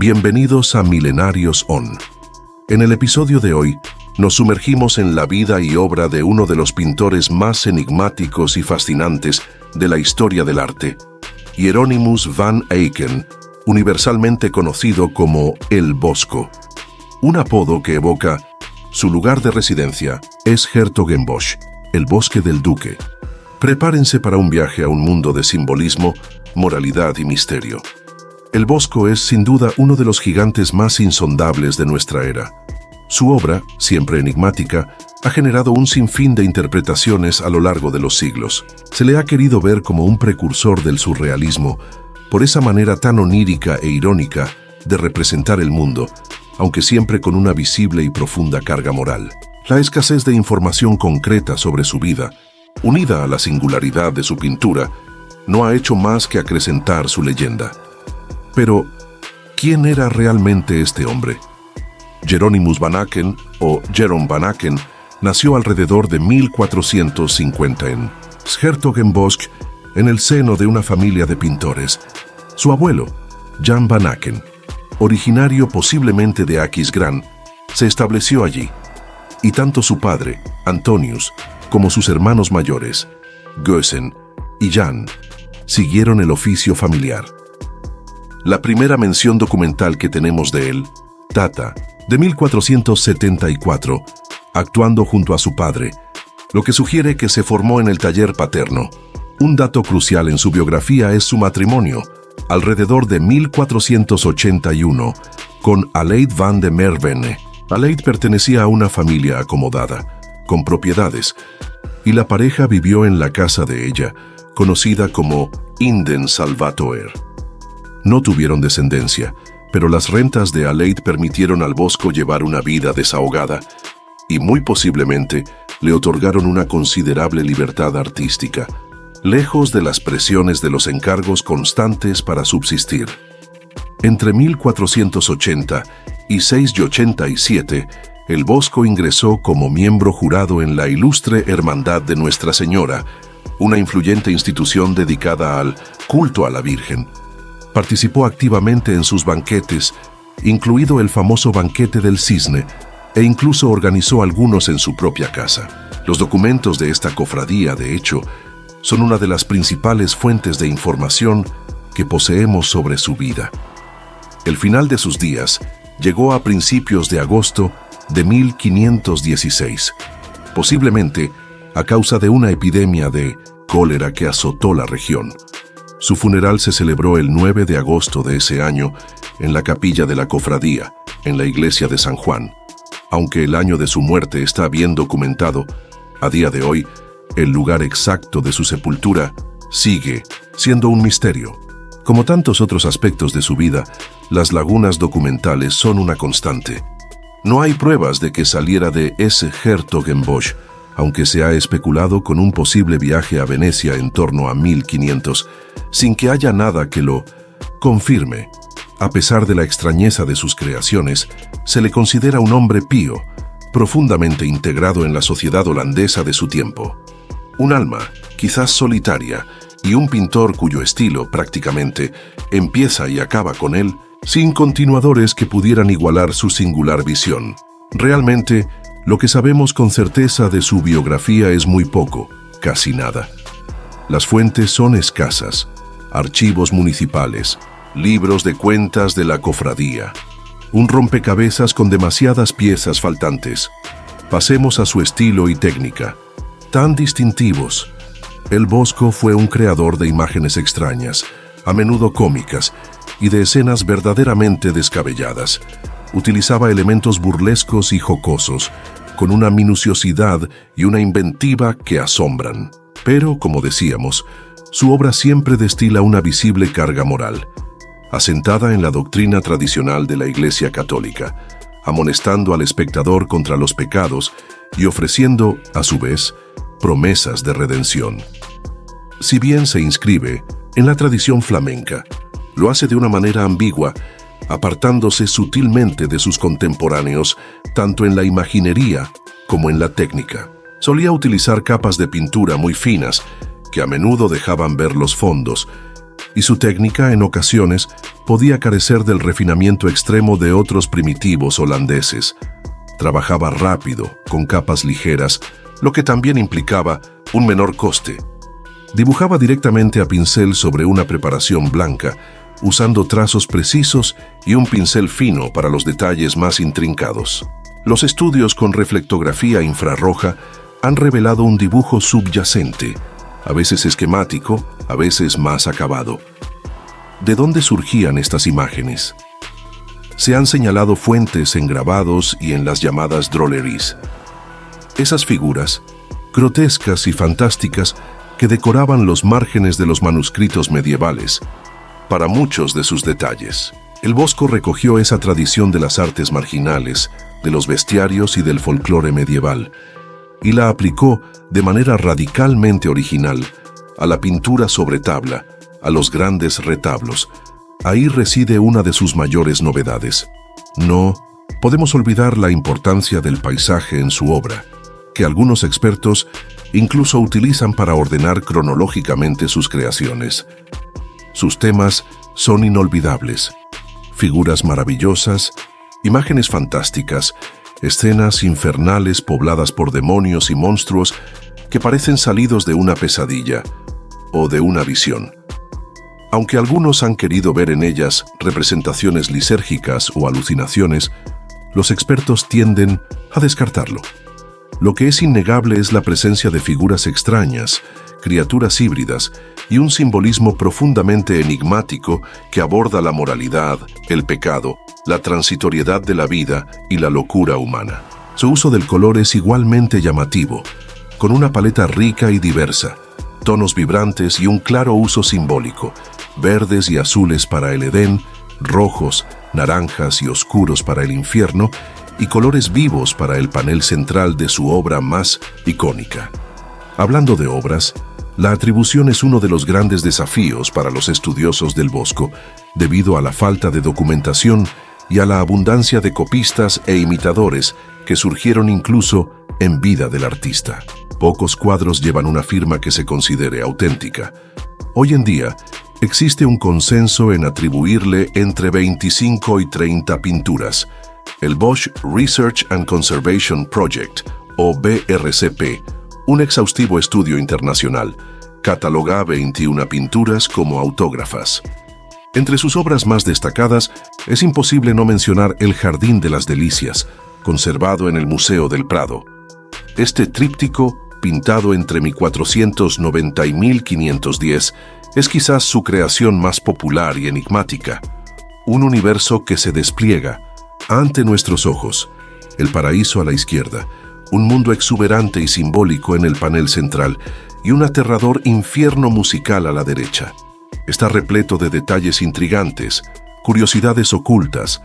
Bienvenidos a Milenarios On. En el episodio de hoy, nos sumergimos en la vida y obra de uno de los pintores más enigmáticos y fascinantes de la historia del arte, Hieronymus van Eycken, universalmente conocido como El Bosco. Un apodo que evoca su lugar de residencia es Hertogenbosch, el bosque del duque. Prepárense para un viaje a un mundo de simbolismo, moralidad y misterio. El Bosco es, sin duda, uno de los gigantes más insondables de nuestra era. Su obra, siempre enigmática, ha generado un sinfín de interpretaciones a lo largo de los siglos. Se le ha querido ver como un precursor del surrealismo, por esa manera tan onírica e irónica de representar el mundo, aunque siempre con una visible y profunda carga moral. La escasez de información concreta sobre su vida, unida a la singularidad de su pintura, no ha hecho más que acrecentar su leyenda. Pero, ¿quién era realmente este hombre? Hieronymus van Eycken, o Jeroen van Eycken, nació alrededor de 1450 en ’s-Hertogenbosch, en el seno de una familia de pintores. Su abuelo, Jan van Eycken, originario posiblemente de Aquisgrán, se estableció allí, y tanto su padre, Antonius, como sus hermanos mayores, Goesen y Jan, siguieron el oficio familiar. La primera mención documental que tenemos de él data de 1474, actuando junto a su padre, lo que sugiere que se formó en el taller paterno. Un dato crucial en su biografía es su matrimonio, alrededor de 1481, con Aleid van de Merwede. Aleid pertenecía a una familia acomodada, con propiedades, y la pareja vivió en la casa de ella, conocida como Inden Salvatoer. No tuvieron descendencia, pero las rentas de Aleid permitieron al Bosco llevar una vida desahogada y muy posiblemente le otorgaron una considerable libertad artística, lejos de las presiones de los encargos constantes para subsistir. Entre 1480 y 687, el Bosco ingresó como miembro jurado en la Ilustre Hermandad de Nuestra Señora, una influyente institución dedicada al culto a la Virgen. Participó activamente en sus banquetes, incluido el famoso Banquete del Cisne, e incluso organizó algunos en su propia casa. Los documentos de esta cofradía, de hecho, son una de las principales fuentes de información que poseemos sobre su vida. El final de sus días llegó a principios de agosto de 1516, posiblemente a causa de una epidemia de cólera que azotó la región. Su funeral se celebró el 9 de agosto de ese año en la capilla de la cofradía, en la iglesia de San Juan. Aunque el año de su muerte está bien documentado, a día de hoy, el lugar exacto de su sepultura sigue siendo un misterio. Como tantos otros aspectos de su vida, las lagunas documentales son una constante. No hay pruebas de que saliera de ese Hertogenbosch, aunque se ha especulado con un posible viaje a Venecia en torno a 1500, sin que haya nada que lo confirme. A pesar de la extrañeza de sus creaciones, se le considera un hombre pío, profundamente integrado en la sociedad holandesa de su tiempo. Un alma, quizás solitaria, y un pintor cuyo estilo, prácticamente, empieza y acaba con él, sin continuadores que pudieran igualar su singular visión. Realmente, lo que sabemos con certeza de su biografía es muy poco, casi nada. Las fuentes son escasas: archivos municipales, libros de cuentas de la cofradía, un rompecabezas con demasiadas piezas faltantes. Pasemos a su estilo y técnica, tan distintivos. El Bosco fue un creador de imágenes extrañas, a menudo cómicas, y de escenas verdaderamente descabelladas. Utilizaba elementos burlescos y jocosos, con una minuciosidad y una inventiva que asombran. Pero, como decíamos, su obra siempre destila una visible carga moral, asentada en la doctrina tradicional de la Iglesia Católica, amonestando al espectador contra los pecados y ofreciendo, a su vez, promesas de redención. Si bien se inscribe en la tradición flamenca, lo hace de una manera ambigua, apartándose sutilmente de sus contemporáneos tanto en la imaginería como en la técnica. Solía utilizar capas de pintura muy finas que a menudo dejaban ver los fondos, y su técnica, en ocasiones, podía carecer del refinamiento extremo de otros primitivos holandeses. Trabajaba rápido, con capas ligeras, lo que también implicaba un menor coste. Dibujaba directamente a pincel sobre una preparación blanca, usando trazos precisos y un pincel fino para los detalles más intrincados. Los estudios con reflectografía infrarroja han revelado un dibujo subyacente, a veces esquemático, a veces más acabado. ¿De dónde surgían estas imágenes? Se han señalado fuentes en grabados y en las llamadas drolleries. Esas figuras, grotescas y fantásticas, que decoraban los márgenes de los manuscritos medievales, para muchos de sus detalles. El Bosco recogió esa tradición de las artes marginales, de los bestiarios y del folclore medieval, y la aplicó de manera radicalmente original a la pintura sobre tabla, a los grandes retablos. Ahí reside una de sus mayores novedades. No podemos olvidar la importancia del paisaje en su obra, que algunos expertos incluso utilizan para ordenar cronológicamente sus creaciones. Sus temas son inolvidables: figuras maravillosas, imágenes fantásticas, escenas infernales pobladas por demonios y monstruos que parecen salidos de una pesadilla o de una visión. Aunque algunos han querido ver en ellas representaciones lisérgicas o alucinaciones, los expertos tienden a descartarlo. Lo que es innegable es la presencia de figuras extrañas, criaturas híbridas y un simbolismo profundamente enigmático que aborda la moralidad, el pecado, la transitoriedad de la vida y la locura humana. Su uso del color es igualmente llamativo, con una paleta rica y diversa, tonos vibrantes y un claro uso simbólico: verdes y azules para el Edén, rojos, naranjas y oscuros para el infierno, y colores vivos para el panel central de su obra más icónica. Hablando de obras, la atribución es uno de los grandes desafíos para los estudiosos del Bosco, debido a la falta de documentación y a la abundancia de copistas e imitadores que surgieron incluso en vida del artista. Pocos cuadros llevan una firma que se considere auténtica. Hoy en día, existe un consenso en atribuirle entre 25 y 30 pinturas. El Bosch Research and Conservation Project, o BRCP, un exhaustivo estudio internacional, cataloga 21 pinturas como autógrafas. Entre sus obras más destacadas, es imposible no mencionar El Jardín de las Delicias, conservado en el Museo del Prado. Este tríptico, pintado entre 1490 y 1510, es quizás su creación más popular y enigmática. Un universo que se despliega ante nuestros ojos: el paraíso a la izquierda, un mundo exuberante y simbólico en el panel central y un aterrador infierno musical a la derecha. Está repleto de detalles intrigantes, curiosidades ocultas,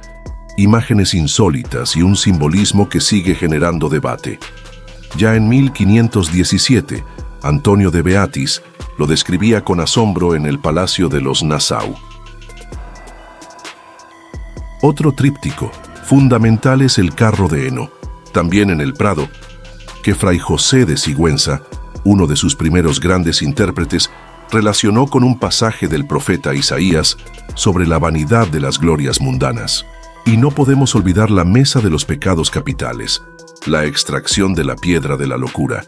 imágenes insólitas y un simbolismo que sigue generando debate. Ya en 1517, Antonio de Beatis lo describía con asombro en el Palacio de los Nassau. Otro tríptico fundamental es El Carro de heno, también en el Prado, que Fray José de Sigüenza, uno de sus primeros grandes intérpretes, relacionó con un pasaje del profeta Isaías sobre la vanidad de las glorias mundanas. Y no podemos olvidar la Mesa de los Pecados Capitales, la extracción de la piedra de la locura,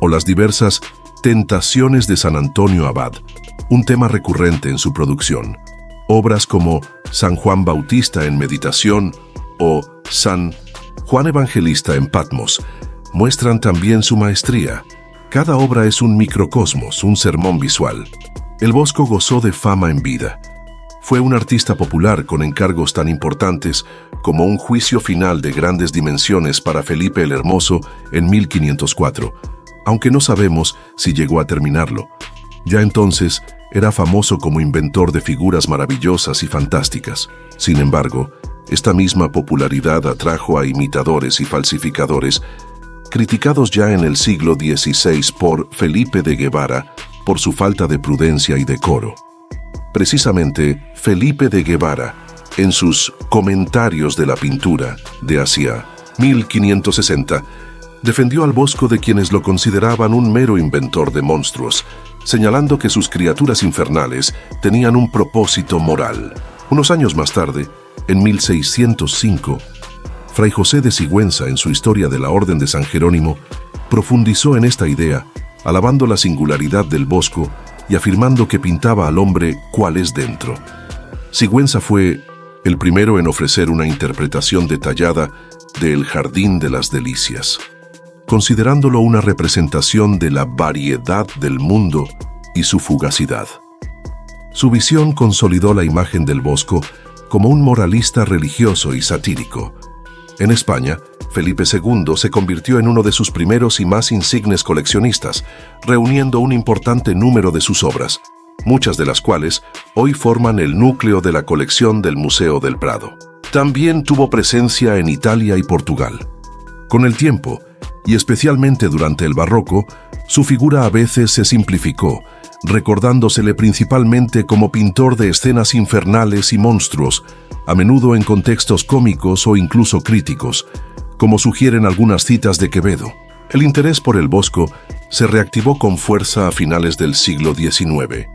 o las diversas Tentaciones de San Antonio Abad, un tema recurrente en su producción. Obras como San Juan Bautista en Meditación o San Juan Evangelista en Patmos muestran también su maestría. Cada obra es un microcosmos, un sermón visual. El Bosco gozó de fama en vida. Fue un artista popular con encargos tan importantes como un juicio final de grandes dimensiones para Felipe el Hermoso en 1504, aunque no sabemos si llegó a terminarlo. Ya entonces era famoso como inventor de figuras maravillosas y fantásticas. Sin embargo, esta misma popularidad atrajo a imitadores y falsificadores, criticados ya en el siglo XVI por Felipe de Guevara por su falta de prudencia y decoro. Precisamente, Felipe de Guevara, en sus Comentarios de la Pintura, de hacia 1560, defendió al Bosco de quienes lo consideraban un mero inventor de monstruos, señalando que sus criaturas infernales tenían un propósito moral. Unos años más tarde, en 1605, Fray José de Sigüenza, en su Historia de la Orden de San Jerónimo, profundizó en esta idea, alabando la singularidad del Bosco y afirmando que pintaba al hombre cual es dentro. Sigüenza fue el primero en ofrecer una interpretación detallada de El Jardín de las Delicias, considerándolo una representación de la variedad del mundo y su fugacidad. Su visión consolidó la imagen del Bosco como un moralista religioso y satírico. En España, Felipe II se convirtió en uno de sus primeros y más insignes coleccionistas, reuniendo un importante número de sus obras, muchas de las cuales hoy forman el núcleo de la colección del Museo del Prado. También tuvo presencia en Italia y Portugal. Con el tiempo, y especialmente durante el Barroco, su figura a veces se simplificó, recordándosele principalmente como pintor de escenas infernales y monstruos, a menudo en contextos cómicos o incluso críticos, como sugieren algunas citas de Quevedo. El interés por el Bosco se reactivó con fuerza a finales del siglo XIX.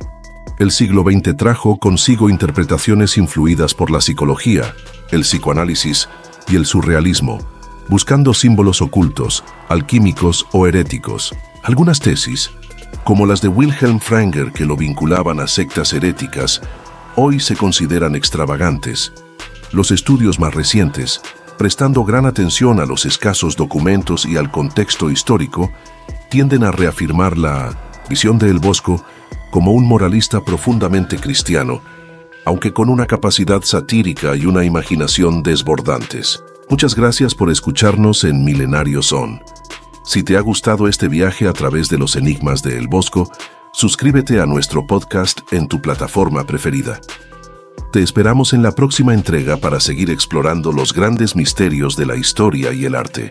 El siglo XX trajo consigo interpretaciones influidas por la psicología, el psicoanálisis y el surrealismo, buscando símbolos ocultos, alquímicos o heréticos. Algunas tesis, como las de Wilhelm Franger que lo vinculaban a sectas heréticas, hoy se consideran extravagantes. Los estudios más recientes, prestando gran atención a los escasos documentos y al contexto histórico, tienden a reafirmar la visión de El Bosco como un moralista profundamente cristiano, aunque con una capacidad satírica y una imaginación desbordantes. Muchas gracias por escucharnos en Milenarios Son. Si te ha gustado este viaje a través de los enigmas de El Bosco, suscríbete a nuestro podcast en tu plataforma preferida. Te esperamos en la próxima entrega para seguir explorando los grandes misterios de la historia y el arte.